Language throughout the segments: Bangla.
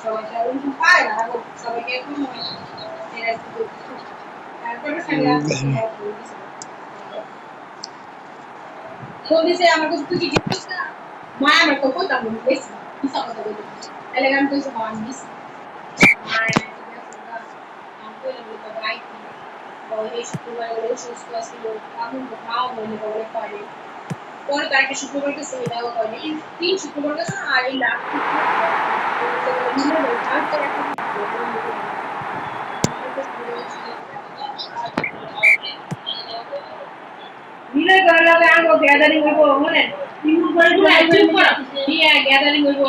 সবাই তো ওরকম পারে না সবাইকে এখন এরা একটু তারপরে খালি ফোন দিছে আমার কাছে তুই কি গেছিস না মা আমার তো কইতাম না গেছি কিসা কথা বলি এলাকান কইছে মা আমি গেছি মা আমি কইলাম তো ভাই বলে শুক্রবার বলে সুস্থ আসছিল আমি খাওয়া হইলে বলে পারে পরে তার একটা শুক্রবার গেছে এটাও করে তিন শুক্রবার গেছে আর এই লাস্ট মিলে করে লাগে আঙ্গো গ্যাদারিং হইব মনে তিন করে চুপ করো নিয়ে গ্যাদারিং হইব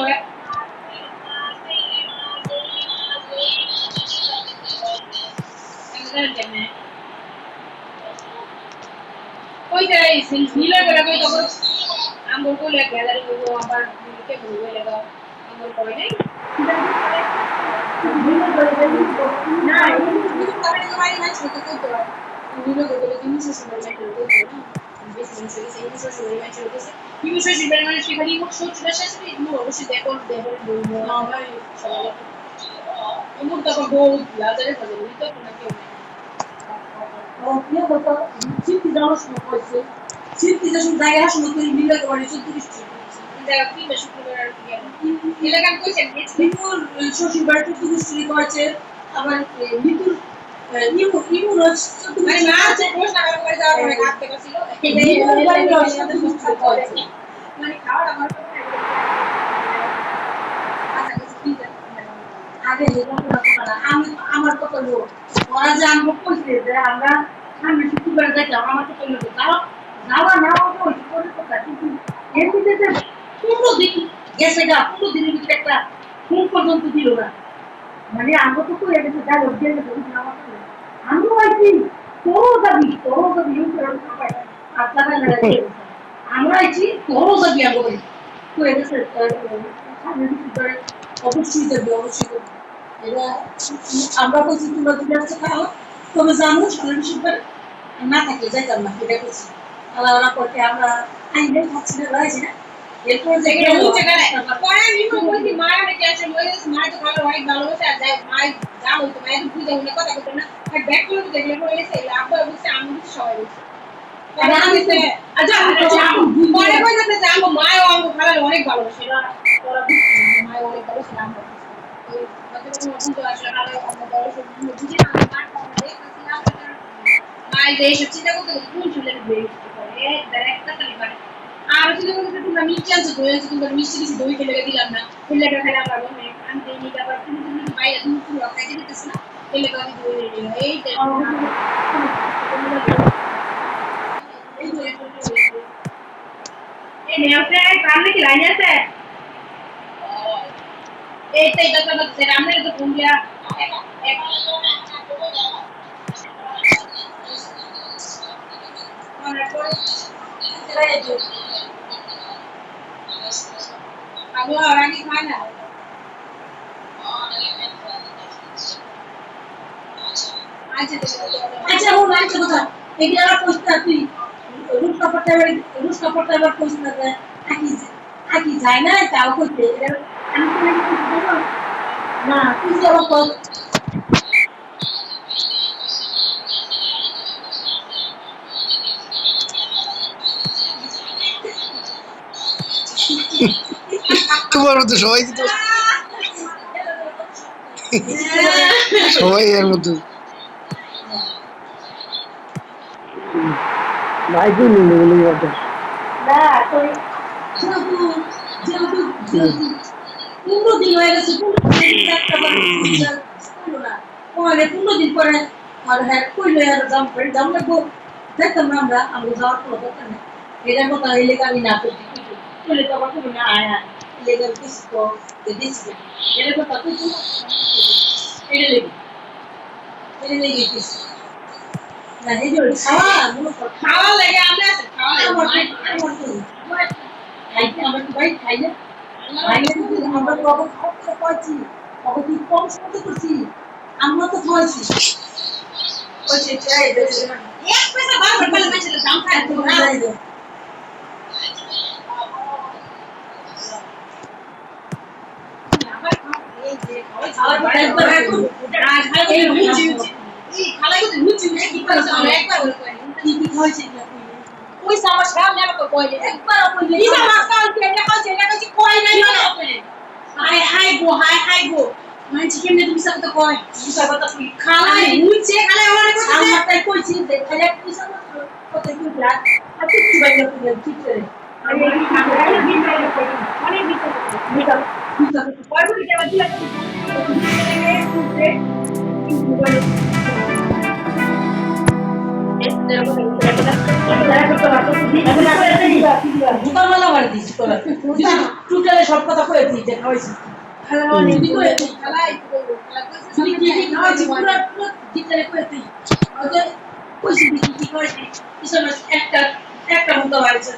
কই যাই মিলে করে কই তো আঙ্গো কোলে গ্যাদারিং হইব আবার কে বলবে লাগা আঙ্গো কই নাই না তুমি করে তো বাড়ি না ছোট কই তো মিলে করে তুমি শ্বশুর বাড়ি কই তো বেশ মনে হচ্ছে এই শ্বশুর বাড়ি ছোট কইছে তুমি শ্বশুর বাড়ি মানে সেখানে মোট শ্বশুর শাশুড়ি তুমি অবশ্যই দেখো দেখো বলবো না ভাই সবাই এমন তো বউ লাজারে ফেলে তো কোনো কেউ কি হতো চিন্তি যাওয়ার সময় কইছে চিন্তি যখন জায়গা সময় তুই মিলে করে 34 জায়গা কি শুক্রবার আর কি এলাকান কইছে নিমুর শ্বশুর বাড়ি 34 করেছে আবার নিতুর নিমু নিমু রোজ 34 না আছে প্রশ্ন আবার করে যাওয়ার পরে হাত থেকে ছিল নিমুর বাড়ি 34 করেছে মানে খাওয়ার আমার আগে আমি আমার কত লোক ওরা যে আমরা কইছে যে আমরা সামনে শুক্রবার যাইতাম আমার কত লোক যাওয়া না হতো করে কথা কিন্তু এমনিতে যে 15 দিন গেছে গা 15 দিনের ভিতরে একটা ফোন পর্যন্ত দিল না মানে আমরা তো কই এটা যা লোক দিয়ে আমি হইছি তোরও যাবি আপনারা আমরা হইছি তোরও যাবি আগে কই গেছে সামনে শুক্রবার অবশ্যই যাবে অবশ্যই যাবে এরা আমরা কইছি তোমরা দুটো আছে খাও তবে জানো সামনে শুক্রবার না থাকে যাইতাম না এটা কইছি আলাদা করতে আমরা আইলে খাচ্ছি না রয়েছে না এরপর যে পরে আমি কইছি মা নাকি আছে মা তো ভালো অনেক ভালোবাসে আর যাই মা যা হইতো মা তো বুঝে উনি কথা বলতো না আর ব্যাক করে দেখলে পরে এসে আব্বা বুঝছে আমি বুঝছি সবাই বুঝছে আচ্ছা পরে কই যাতে যে আমার মাও আমার ভালো অনেক ভালোবাসে না তোরা বুঝছিস মা অনেক ভালোবাসে না ওই কত বন্ধু আসলে ভালো আমরা বড় সব বুঝি না মা দেখতেছি না মাই যে এসব চিন্তা করতে কোন চলে গেছে একটা খালি মানে আর চিন্তা করতে তোমরা মিষ্টি আনছো দই আনছো তোমরা মিষ্টি বেশি দই খেলে দিলাম না খেলে খেলে আমার মনে আমি দেই নি আবার তুমি তুমি বাইরে তুমি তুমি খাইতে দিতেছ না খেলে আমি দই দিই এই এই নেওতে সামনে কি লাইন আছে এইটাই কথা বলতে আমরা তো ফোন দিয়া আমি আর আগে খাই না আচ্ছা ও আচ্ছা কথা এগুলা প্রশ্ন তুই রুস্কা পড়তে আবার প্রশ্ন আকি আকি যায় না তাও করতে আমি তো না তুই যাও তো তোমার মতো সবাই তো সবাই এর মতো মাইকে নিয়ে বলে কথা না তুই যেহেতু যেহেতু 15 দিন হয়ে গেছে 15 দিন একটা বার কইলো না পরে 15 দিন পরে আর হ্যাঁ কইলো আর দাম লাগবো দেখতাম না আমরা যাওয়ার কোনো দরকার নেই এটার কথা হইলে আমি না করছি কইলে তো আবার কইলো না আয় আয় লেগে কিছু তো দিচ্ছি এর কথা তুই তো এটা লেগে কিছু না এই যে খাওয়া লাগে আমরা খাওয়া খাইতে আমরা তো ভাই খাই না আমরা তো অবস্থা খাওয়া পাচ্ছি অবধি কম সময় করছি আমরা তো খাওয়াইছি এক পয়সা বারবার বলে মানুষের দাম খায় তো না আবার খাও এই যে আবার একবার এই মুচি এই খালাই তো মুচি কি করছ আমরা একবার বলে কই কি হইছে ওই আমার সামনে আমাকে কইলে একবার কইলে কি আমার কাল কে এটা কাছে কই নাই হাই গো মানছি কেমনে তুমি সব তো কই সব তো খালাই মুচি খালাই আমার কইছে আমার তাই কইছি খালাই কি সব কত কি রাত আর কিছু বাইরে কই ঠিক করে আমি এই খালাই দিন বাইরে কই অনেক ভিতর কই বলি যে বাদি লাগে ভূতামালা বাড়ি দিচ্ছি তোরা টুটালে সব কথা কয়ে দিই যে খাওয়াইছি একটা একটা মতো বাড়িছে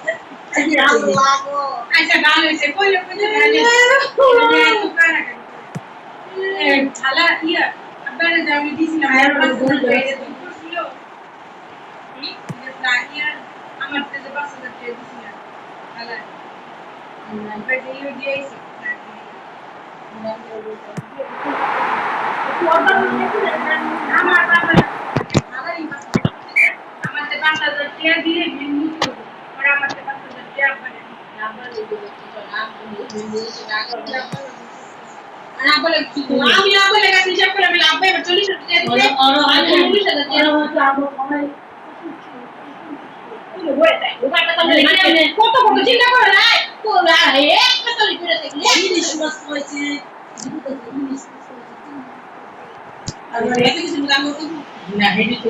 আচ্ছা গান হয়েছে কইলে খালা ইয়া আপনারা যে আমি দিছিলাম আমার যে 5,000 টাকা দিছিলাম খালা পেটে ইয়ে দিয়েছি আমার বাবা খালাই আমার যে 5,000 টাকা দিয়ে বিন্দু করব আর আমার যে 5,000 টাকা মানে নাম্বার দিয়ে দেব নাম দিয়ে আর বলে কি আমি বলে গেছি হিসাব করে আমি লাভ পাই 40,000 টাকা দিতে আর 40,000 টাকা হচ্ছে আমরা কমাই কত কত চিন্তা করে নাই তোরা এক পেছনে ঘুরে থাকলে ইংলিশ মাস হয়েছে ইংলিশ মাস হয়েছে আর মানে এত কিছু কাম করতে না হেডি তো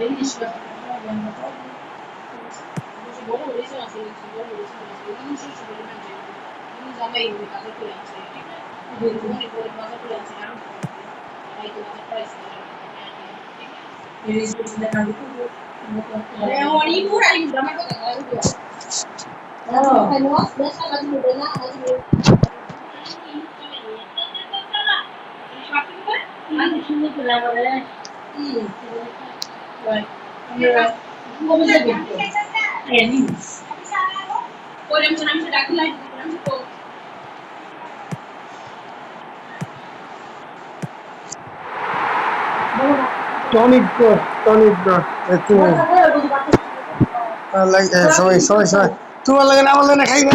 ইংলিশ মাস বড় হয়েছে আসলে বড় হয়েছে ইংলিশ বলে না যে ইংলিশ জামাই হয়ে কাজ করে আছে ঠিক আছে মনে করে কাজ করে আছে আর তাই তো কাজ প্রাইস ঠিক আছে ইংলিশ বলে না Leoni pura di drama ko tayo ko. Ano? Basta lagi mo na lagi mo. Shopping ko? Ano sino ko lang wala. Right. Ano mo sabi ko? Ayan. Ko lang sa namin sa dati lang ko. Tonic সবাই তোমার লাগে না আমার লাগে না খাইবে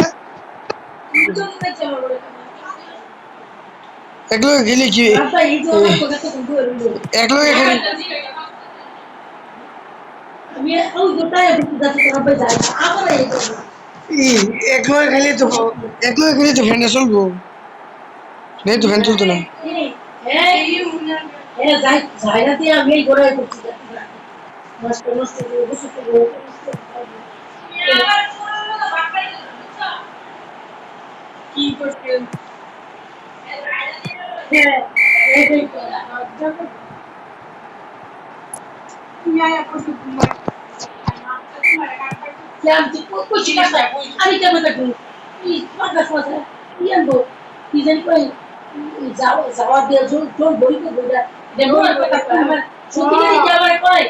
একলগে গেলে কি একলগে খেলে একলগে খেলে তো ফ্যানটা চলবো নেই তো ফ্যান চলতো না জায়গা দিয়ে আমি এই গোড়ায় করছি নষ্ট নষ্ট বসে কি করছেন হ্যাঁ এইটাই করা আমি কেমন কাটবো আনবো কি জানি কই যাওয়া দিয়ে জোর বই তো বইটা আমার সত্যিকারই কি আমার কয়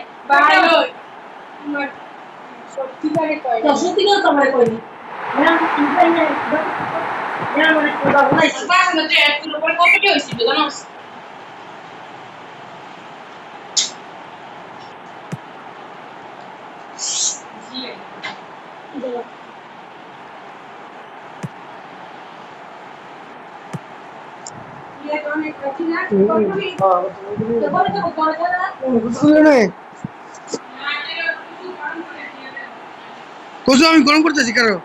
সত্যিকার তো আমার কয়নি কচু আমি গরম করতেছি কারো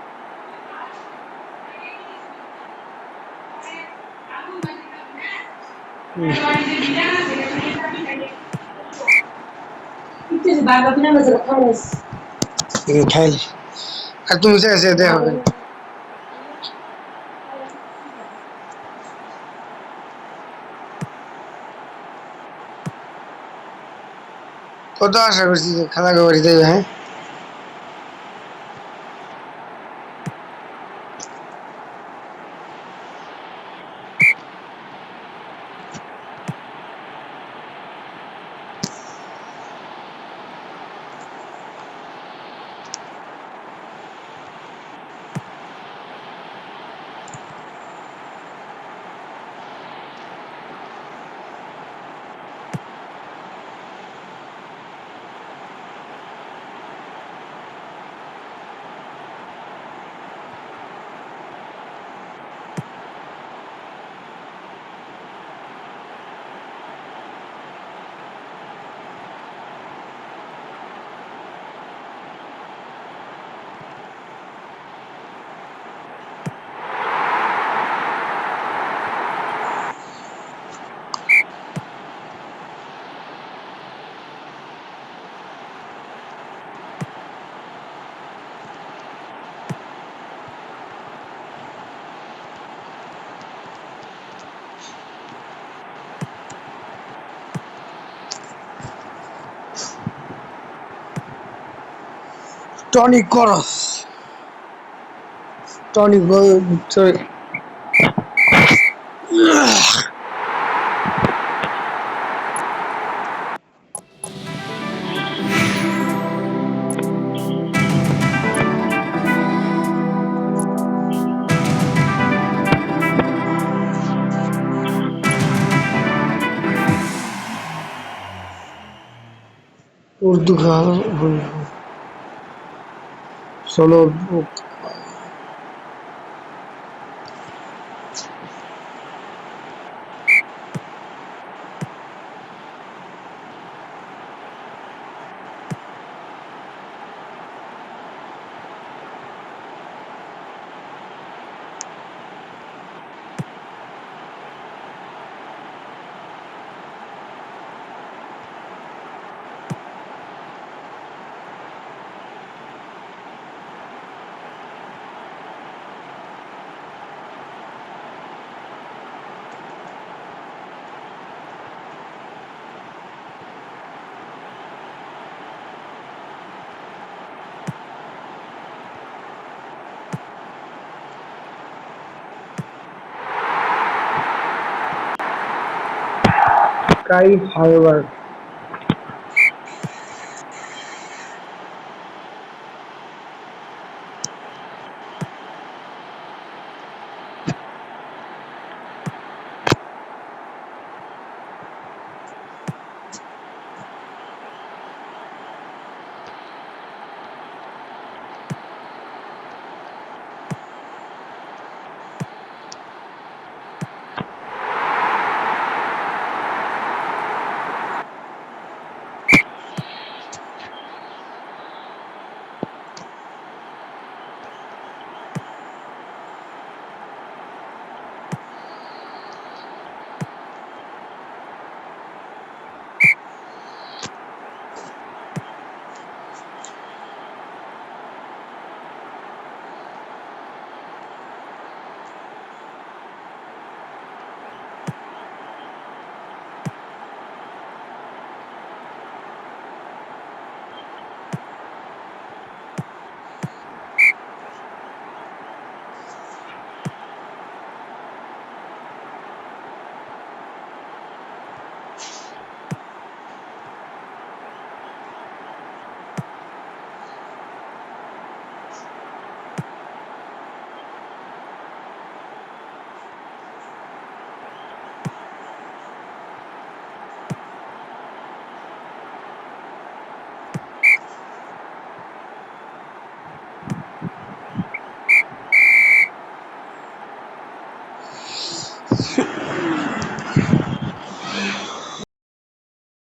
খাইলি আর তুমি দেখো কত আশা করছি যে খালা বাড়ি দেবে হ্যাঁ টনিক করস টনিক ভিতরে উর্দু খাওয়া চলো স্কাই ফাইবার